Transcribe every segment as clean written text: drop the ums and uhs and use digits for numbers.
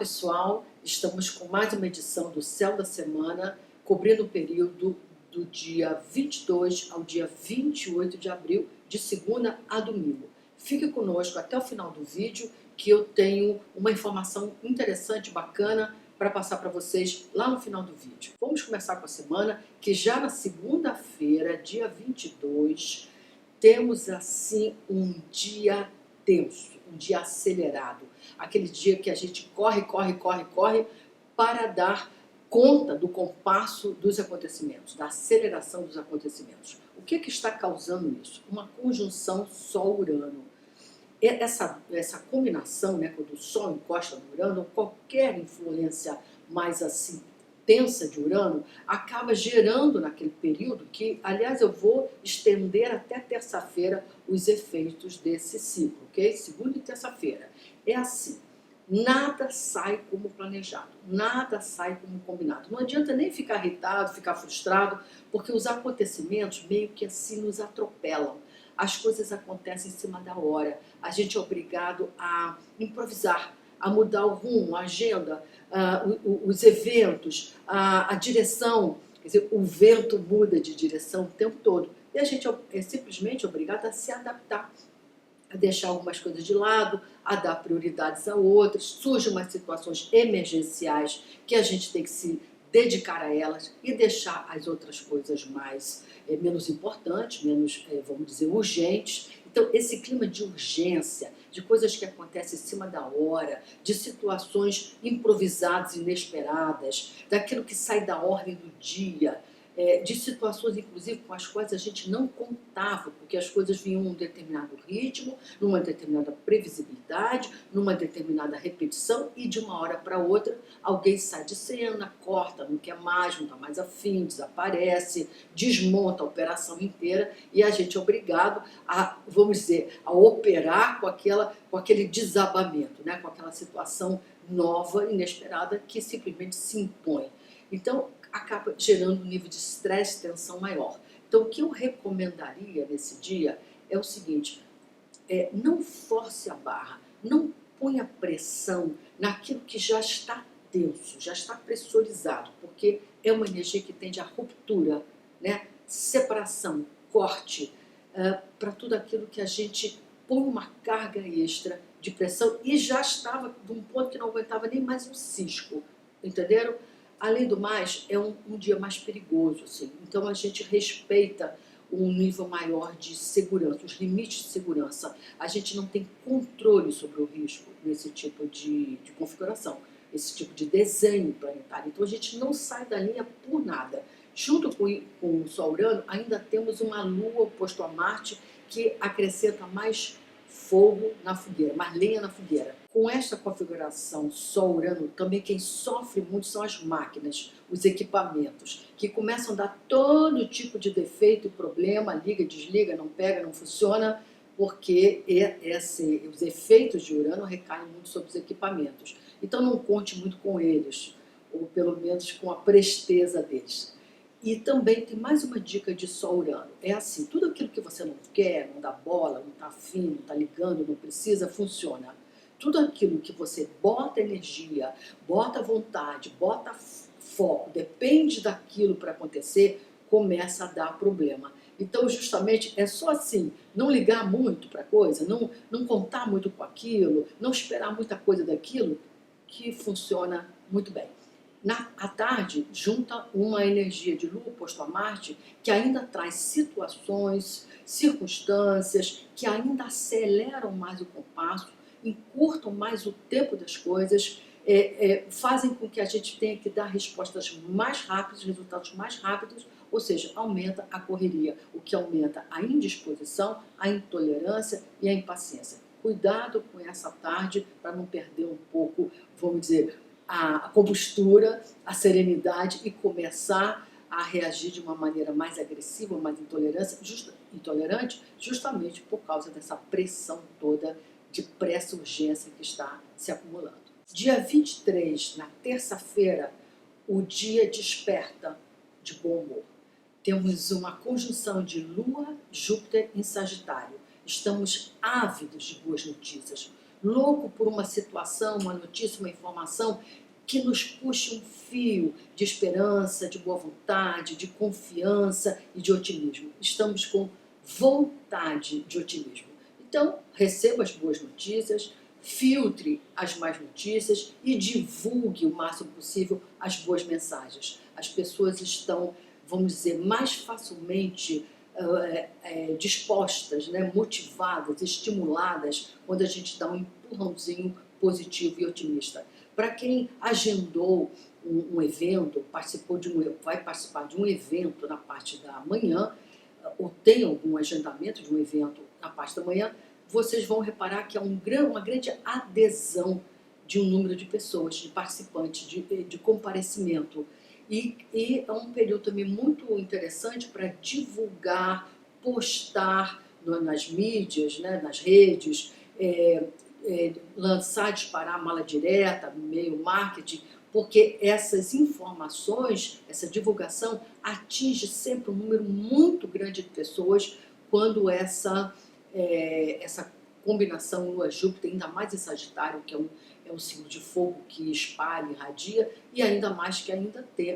pessoal, estamos com mais uma edição do Céu da Semana, cobrindo o período do dia 22 ao dia 28 de abril, de segunda a domingo. Fique conosco até o final do vídeo, que eu tenho uma informação interessante, bacana, para passar para vocês lá no final do vídeo. Vamos começar com a semana, que já na segunda-feira, dia 22, temos assim um dia tenso, um dia acelerado. Aquele dia que a gente corre para dar conta do compasso dos acontecimentos, da aceleração dos acontecimentos. O que está causando isso? Uma conjunção Sol-Urano. Essa combinação, né, quando o Sol encosta no Urano, qualquer influência mais assim tensa de Urano, acaba gerando naquele período que, aliás, eu vou estender até terça-feira os efeitos desse ciclo, ok? Segunda e terça-feira. É assim, nada sai como planejado, nada sai como combinado. Não adianta nem ficar irritado, ficar frustrado, porque os acontecimentos meio que assim nos atropelam. As coisas acontecem em cima da hora, a gente é obrigado a improvisar, a mudar o rumo, a agenda, os eventos, a direção. Quer dizer, o vento muda de direção o tempo todo e a gente é simplesmente obrigado a se adaptar, a deixar algumas coisas de lado, a dar prioridades a outras. Surgem umas situações emergenciais que a gente tem que se dedicar a elas e deixar as outras coisas menos importantes, menos, vamos dizer, urgentes. Então, esse clima de urgência, de coisas que acontecem em cima da hora, de situações improvisadas, inesperadas, daquilo que sai da ordem do dia, de situações, inclusive, com as quais a gente não contava, porque as coisas vinham num determinado ritmo, numa determinada previsibilidade, numa determinada repetição, e de uma hora para outra alguém sai de cena, corta, não quer mais, não está mais afim, desaparece, desmonta a operação inteira, e a gente é obrigado a, vamos dizer, a operar com aquele desabamento, né? Com aquela situação nova, inesperada, que simplesmente se impõe. Então, acaba gerando um nível de estresse e tensão maior. Então, o que eu recomendaria nesse dia é o seguinte: não force a barra, não ponha pressão naquilo que já está tenso, já está pressurizado, porque é uma energia que tende à ruptura, né? Separação, corte, para tudo aquilo que a gente põe uma carga extra de pressão e já estava de um ponto que não aguentava nem mais um cisco, entenderam? Além do mais, é um dia mais perigoso, assim. Então a gente respeita um nível maior de segurança, os limites de segurança. A gente não tem controle sobre o risco nesse tipo de configuração, esse tipo de desenho planetário. Então a gente não sai da linha por nada. Junto com o Sol-Urano, ainda temos uma Lua oposto a Marte que acrescenta mais fogo na fogueira, mais lenha na fogueira. Com esta configuração Sol-Urano, também quem sofre muito são as máquinas, os equipamentos, que começam a dar todo tipo de defeito e problema, liga, desliga, não pega, não funciona, porque os efeitos de Urano recaem muito sobre os equipamentos. Então não conte muito com eles, ou pelo menos com a presteza deles. E também tem mais uma dica de Sol-Urano. É assim, tudo aquilo que você não quer, não dá bola, não está afim, não está ligando, não precisa, funciona. Tudo aquilo que você bota energia, bota vontade, bota foco, depende daquilo para acontecer, começa a dar problema. Então, justamente, é só assim, não ligar muito para a coisa, não contar muito com aquilo, não esperar muita coisa daquilo, que funciona muito bem. À tarde, junta uma energia de Lua oposto a Marte que ainda traz situações, circunstâncias que ainda aceleram mais o compasso, encurtam mais o tempo das coisas, fazem com que a gente tenha que dar respostas mais rápidas, resultados mais rápidos, ou seja, aumenta a correria, o que aumenta a indisposição, a intolerância e a impaciência. Cuidado com essa tarde para não perder um pouco, vamos dizer, a compostura, a serenidade e começar a reagir de uma maneira mais agressiva, mais intolerante, justamente por causa dessa pressão toda de pressa e urgência que está se acumulando. Dia 23, na terça-feira, o dia desperta de bom humor. Temos uma conjunção de Lua, Júpiter em Sagitário. Estamos ávidos de boas notícias. louco por uma situação, uma notícia, uma informação que nos puxe um fio de esperança, de boa vontade, de confiança e de otimismo. Estamos com vontade de otimismo. Então, receba as boas notícias, filtre as más notícias e divulgue o máximo possível as boas mensagens. As pessoas estão, vamos dizer, mais facilmente dispostas, né, motivadas, estimuladas, quando a gente dá um empurrãozinho positivo e otimista. Para quem agendou um evento, vai participar de um evento na parte da manhã, ou tem algum agendamento de um evento na parte da manhã, vocês vão reparar que há uma grande adesão de um número de pessoas, de participantes, de comparecimento. E é um período também muito interessante para divulgar, postar nas mídias, né, nas redes, lançar, disparar a mala direta, e-mail marketing, porque essas informações, essa divulgação atinge sempre um número muito grande de pessoas quando essa combinação Lua-Júpiter, ainda mais em Sagitário, que é um signo de fogo que espalha, irradia, e ainda mais que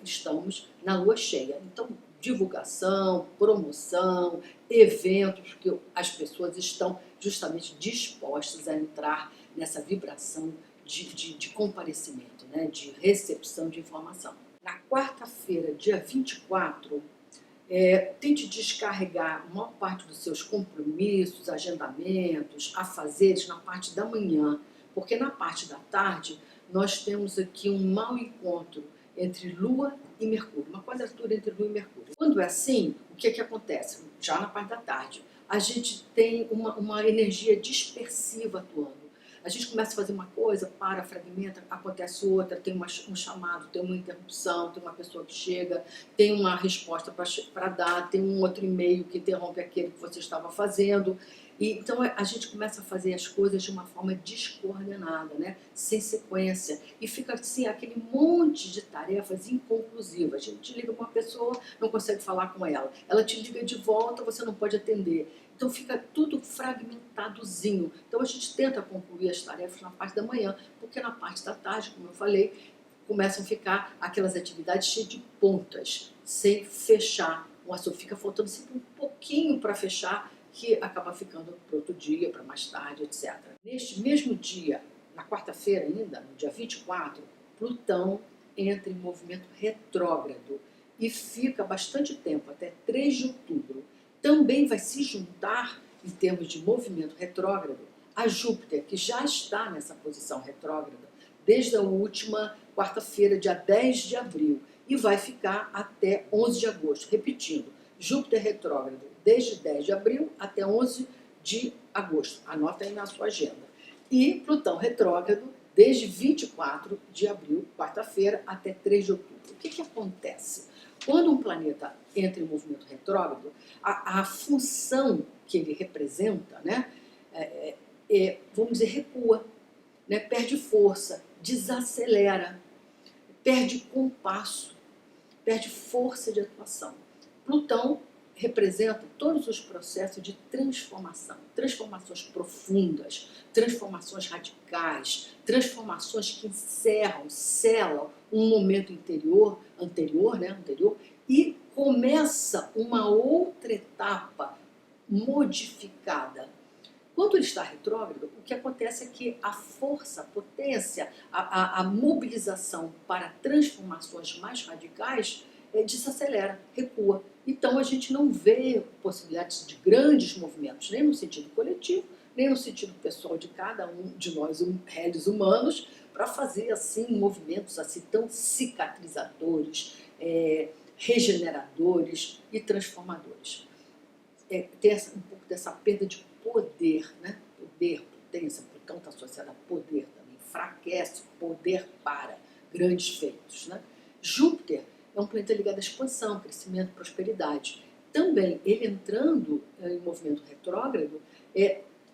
estamos na Lua cheia. Então, divulgação, promoção, eventos, que as pessoas estão justamente dispostas a entrar nessa vibração de comparecimento, né, de recepção de informação. Na quarta-feira, dia 24, tente descarregar a maior parte dos seus compromissos, agendamentos, afazeres na parte da manhã, porque na parte da tarde nós temos aqui um mau encontro entre Lua e Mercúrio, uma quadratura entre Lua e Mercúrio. Quando é assim, o que acontece? Já na parte da tarde, a gente tem uma energia dispersiva atuando. A gente começa a fazer uma coisa, para, fragmenta, acontece outra, tem um chamado, tem uma interrupção, tem uma pessoa que chega, tem uma resposta para dar, tem um outro e-mail que interrompe aquele que você estava fazendo. E, então a gente começa a fazer as coisas de uma forma descoordenada, né? Sem sequência. E fica assim, aquele monte de tarefas inconclusivas. A gente liga para uma pessoa, não consegue falar com ela. Ela te liga de volta, você não pode atender. Então fica tudo fragmentadozinho. Então a gente tenta concluir as tarefas na parte da manhã, porque na parte da tarde, como eu falei, começam a ficar aquelas atividades cheias de pontas, sem fechar. O assunto fica faltando sempre um pouquinho para fechar, que acaba ficando para outro dia, para mais tarde, etc. Neste mesmo dia, na quarta-feira ainda, no dia 24, Plutão entra em movimento retrógrado e fica bastante tempo, até 3 de outubro. Também vai se juntar, em termos de movimento retrógrado, a Júpiter, que já está nessa posição retrógrada desde a última quarta-feira, dia 10 de abril, e vai ficar até 11 de agosto. Repetindo, Júpiter retrógrado desde 10 de abril até 11 de agosto. Anota aí na sua agenda. E Plutão retrógrado desde 24 de abril, quarta-feira, até 3 de outubro. O que acontece? Quando um planeta entra em movimento retrógrado, a função que ele representa, né, vamos dizer, recua, né, perde força, desacelera, perde compasso, perde força de atuação. Plutão representa todos os processos de transformação, transformações profundas, transformações radicais, transformações que selam um momento anterior, e começa uma outra etapa modificada. Quando ele está retrógrado, o que acontece é que a força, a potência, a mobilização para transformações mais radicais desacelera, recua. Então a gente não vê possibilidades de grandes movimentos, nem no sentido coletivo, nem no sentido pessoal de cada um de nós, réis humanos, para fazer assim movimentos assim tão cicatrizadores, regeneradores e transformadores. Tem um pouco dessa perda de poder, né? Poder, potência, Plutão está associado a poder também, enfraquece o poder para grandes feitos, né? Júpiter é um planeta ligado à expansão, crescimento, prosperidade. Também, ele entrando em movimento retrógrado,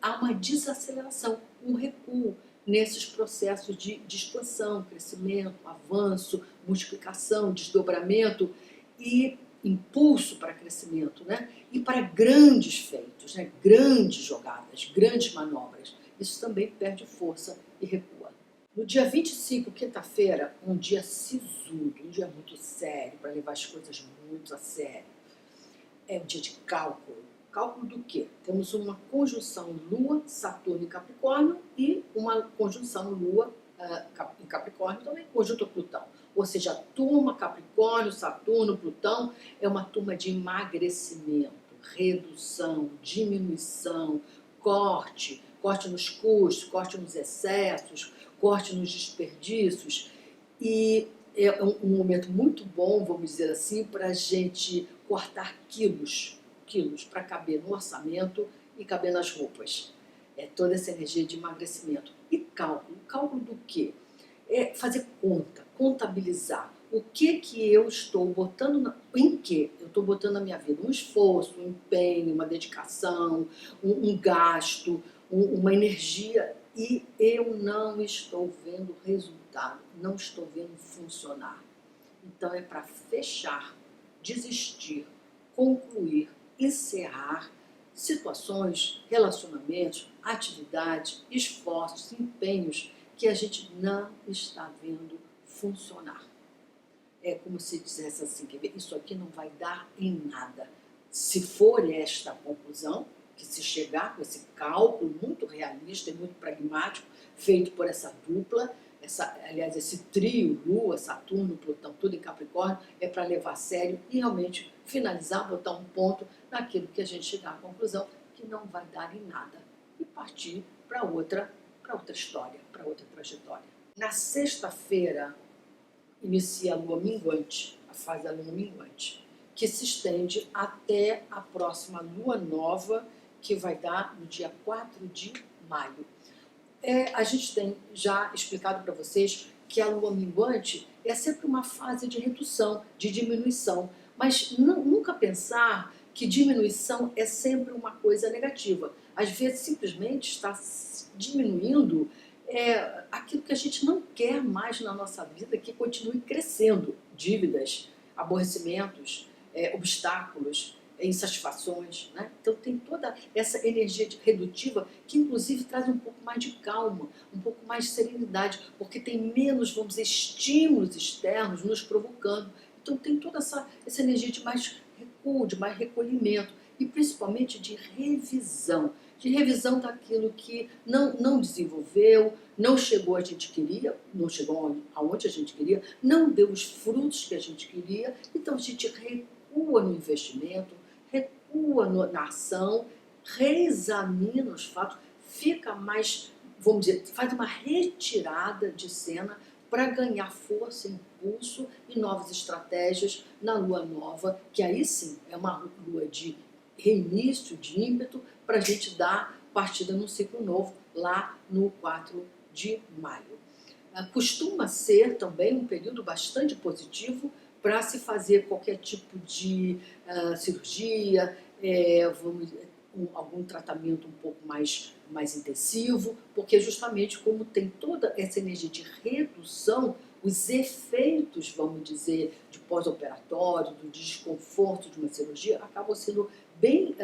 há uma desaceleração, um recuo nesses processos de expansão, crescimento, avanço, multiplicação, desdobramento e impulso para crescimento, né? E para grandes feitos, né? Grandes jogadas, grandes manobras. isso também perde força e recua. No dia 25, quinta-feira, um dia sisudo, um dia muito sério, para levar as coisas muito a sério. É um dia de cálculo. Cálculo do quê? Temos uma conjunção Lua, Saturno em Capricórnio e uma conjunção Lua em Capricórnio também, conjunto Plutão. Ou seja, a turma Capricórnio, Saturno, Plutão é uma turma de emagrecimento, redução, diminuição, corte nos custos, corte nos excessos, corte nos desperdícios. E é um momento muito bom, vamos dizer assim, para a gente cortar quilos para caber no orçamento e caber nas roupas. É toda essa energia de emagrecimento. E cálculo. Cálculo do quê? É fazer conta, contabilizar. O que eu estou botando, em que eu estou botando na minha vida? Um esforço, um empenho, uma dedicação, um gasto, uma energia, e eu não estou vendo resultado, não estou vendo funcionar. Então é para fechar, desistir, concluir, encerrar situações, relacionamentos, atividades, esforços, empenhos que a gente não está vendo funcionar. É como se dissesse assim, quer ver, isso aqui não vai dar em nada. Se for esta a conclusão, que se chegar com esse cálculo muito realista e muito pragmático, feito por essa dupla, aliás, esse trio, Lua, Saturno, Plutão, tudo em Capricórnio, é para levar a sério e realmente finalizar, botar um ponto naquilo que a gente chegar à conclusão que não vai dar em nada e partir para outra história, para outra trajetória. Na sexta-feira, inicia a lua minguante, a fase da lua minguante, que se estende até a próxima lua nova, que vai dar no dia 4 de maio. A gente tem já explicado para vocês que a lua minguante é sempre uma fase de redução, de diminuição, mas nunca pensar que diminuição é sempre uma coisa negativa. Às vezes simplesmente está diminuindo aquilo que a gente não quer mais na nossa vida, que continue crescendo. Dívidas, aborrecimentos, obstáculos, insatisfações, né? Então tem toda essa energia redutiva que inclusive traz um pouco mais de calma, um pouco mais de serenidade, porque tem menos, vamos dizer, estímulos externos nos provocando. Então tem toda essa energia de mais recuo, de mais recolhimento e principalmente de revisão daquilo que não desenvolveu, não chegou a gente queria, não chegou aonde a gente queria, não deu os frutos que a gente queria, então a gente recua no investimento, recua na ação, reexamina os fatos, fica mais, vamos dizer, faz uma retirada de cena para ganhar força, impulso e novas estratégias na lua nova, que aí sim é uma lua de reinício, de ímpeto, para a gente dar partida num ciclo novo lá no 4 de maio. Costuma ser também um período bastante positivo para se fazer qualquer tipo de cirurgia, algum tratamento um pouco mais intensivo, porque justamente como tem toda essa energia de redução, os efeitos, vamos dizer, de pós-operatório, do desconforto de uma cirurgia, acabam sendo bem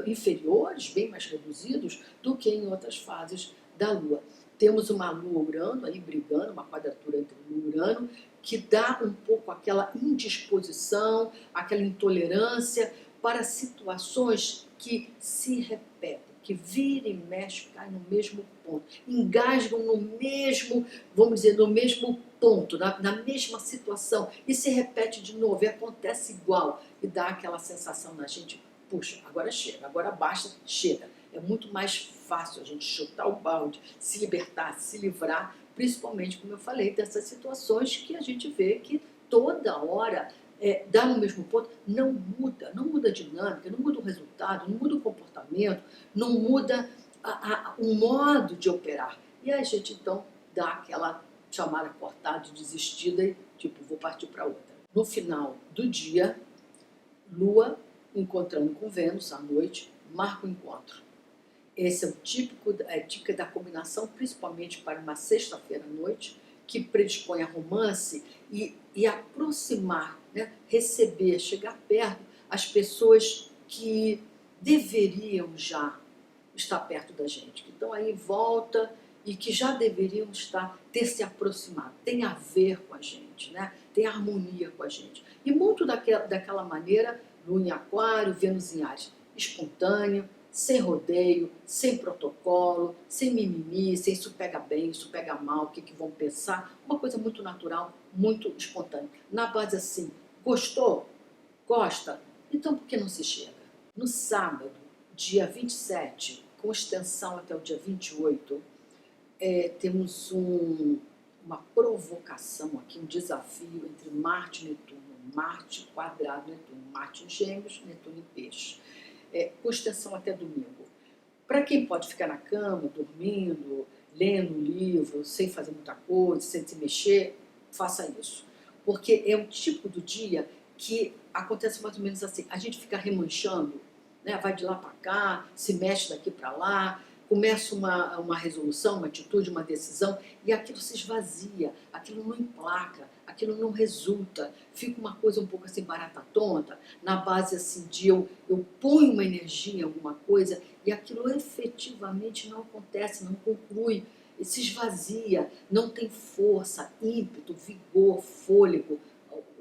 inferiores, bem mais reduzidos do que em outras fases da Lua. Temos uma Lua-Urano aí brigando, uma quadratura entre Lua e Urano, que dá um pouco aquela indisposição, aquela intolerância para situações que se repetem, que vira e mexe, cai no mesmo ponto, engasgam no mesmo, vamos dizer, no mesmo ponto, na mesma situação, e se repete de novo, e acontece igual, e dá aquela sensação na gente, puxa, agora chega, agora basta, chega. É muito mais fácil a gente chutar o balde, se libertar, se livrar, principalmente, como eu falei, dessas situações que a gente vê que toda hora dá no mesmo ponto, não muda a dinâmica, não muda o resultado, não muda o comportamento, não muda o modo de operar. E a gente, então, dá aquela chamada cortada, desistida e, tipo, vou partir para outra. No final do dia, Lua encontrando com Vênus à noite, marca o encontro. Esse é o típico da combinação, principalmente para uma sexta-feira à noite, que predispõe a romance e aproximar, né, receber, chegar perto as pessoas que deveriam já está perto da gente, que estão aí em volta e que já deveriam ter se aproximado, tem a ver com a gente, né? Tem harmonia com a gente. E muito daquela maneira, Lua em Aquário, Vênus em Áries, espontâneo, sem rodeio, sem protocolo, sem mimimi, sem isso pega bem, isso pega mal, o que vão pensar, uma coisa muito natural, muito espontânea. Na base assim, gostou? Gosta? Então por que não se chega? No sábado, dia 27, com extensão até o dia 28, temos uma provocação aqui, um desafio entre Marte e Netuno. Marte quadrado Netuno, Marte em Gêmeos, Netuno em Peixes. Com extensão até domingo. Para quem pode ficar na cama, dormindo, lendo um livro, sem fazer muita coisa, sem se mexer, faça isso. Porque é um tipo do dia que acontece mais ou menos assim, a gente fica remanchando, né? Vai de lá para cá, se mexe daqui para lá, começa uma resolução, uma atitude, uma decisão, e aquilo se esvazia, aquilo não emplaca, aquilo não resulta, fica uma coisa um pouco assim barata tonta, na base assim de eu ponho uma energia em alguma coisa e aquilo efetivamente não acontece, não conclui, e se esvazia, não tem força, ímpeto, vigor, fôlego,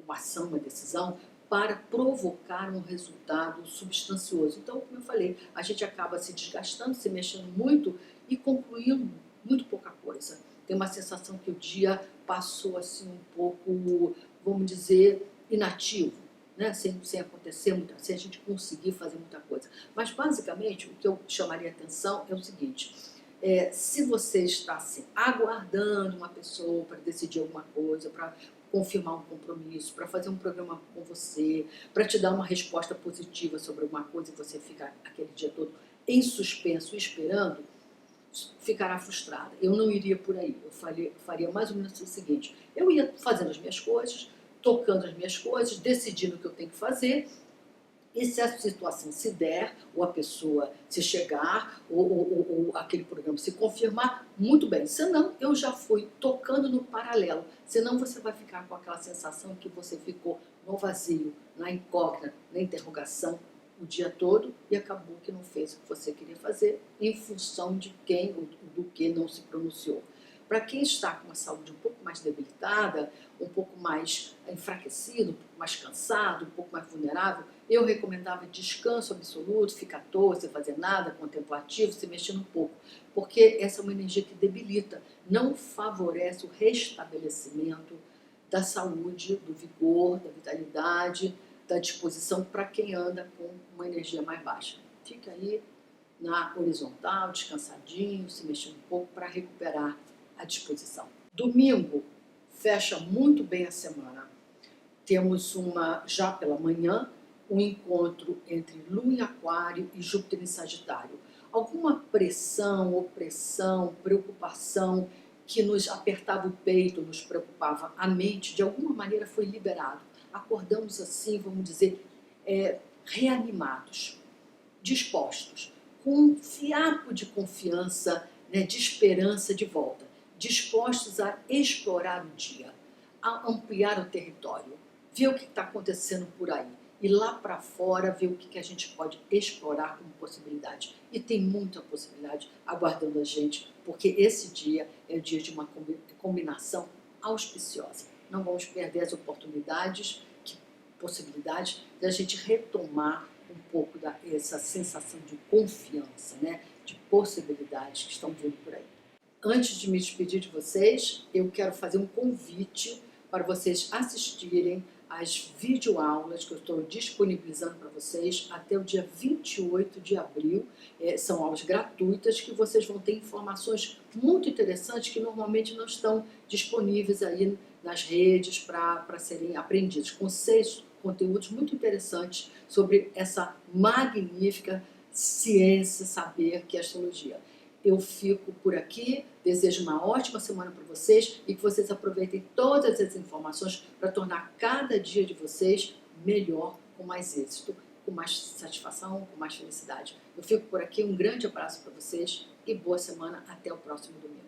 uma ação, uma decisão, para provocar um resultado substancioso. Então, como eu falei, a gente acaba se desgastando, se mexendo muito e concluindo muito pouca coisa. Tem uma sensação que o dia passou assim um pouco, vamos dizer, inativo, né? sem acontecer muita, sem a gente conseguir fazer muita coisa. Mas basicamente o que eu chamaria atenção é o seguinte: se você está assim, aguardando uma pessoa para decidir alguma coisa, para confirmar um compromisso, para fazer um programa com você, para te dar uma resposta positiva sobre alguma coisa e você fica aquele dia todo em suspenso, esperando, ficará frustrada. Eu não iria por aí. Eu faria mais ou menos o seguinte: eu ia fazendo as minhas coisas, tocando as minhas coisas, decidindo o que eu tenho que fazer. E se a situação se der, ou a pessoa se chegar, ou aquele programa se confirmar, muito bem. Senão, eu já fui tocando no paralelo. Senão, você vai ficar com aquela sensação que você ficou no vazio, na incógnita, na interrogação o dia todo e acabou que não fez o que você queria fazer em função de quem ou do que não se pronunciou. Para quem está com uma saúde um pouco mais debilitada, um pouco mais enfraquecido, um pouco mais cansado, um pouco mais vulnerável, eu recomendava descanso absoluto, ficar à toa, sem fazer nada, contemplativo, se mexendo um pouco, porque essa é uma energia que debilita, não favorece o restabelecimento da saúde, do vigor, da vitalidade, da disposição para quem anda com uma energia mais baixa. Fica aí na horizontal, descansadinho, se mexendo um pouco para recuperar a disposição. Domingo fecha muito bem a semana. Temos já pela manhã, um encontro entre Lua em Aquário e Júpiter em Sagitário. Alguma pressão, opressão, preocupação que nos apertava o peito, nos preocupava a mente, de alguma maneira foi liberado. Acordamos assim, vamos dizer, reanimados, dispostos, com um fiapo de confiança, né, de esperança de volta, dispostos a explorar o dia, a ampliar o território, ver o que está acontecendo por aí, e lá para fora ver o que a gente pode explorar como possibilidade. E tem muita possibilidade aguardando a gente, porque esse dia é o dia de uma combinação auspiciosa. Não vamos perder as oportunidades, possibilidades de a gente retomar um pouco essa sensação de confiança, né? De possibilidades que estão vindo por aí. Antes de me despedir de vocês, eu quero fazer um convite para vocês assistirem às videoaulas que eu estou disponibilizando para vocês até o dia 28 de abril. São aulas gratuitas que vocês vão ter informações muito interessantes que normalmente não estão disponíveis aí nas redes para serem aprendidas, com 6 conteúdos muito interessantes sobre essa magnífica ciência, saber que é a astrologia. Eu fico por aqui, desejo uma ótima semana para vocês e que vocês aproveitem todas as informações para tornar cada dia de vocês melhor, com mais êxito, com mais satisfação, com mais felicidade. Eu fico por aqui, um grande abraço para vocês e boa semana, até o próximo domingo.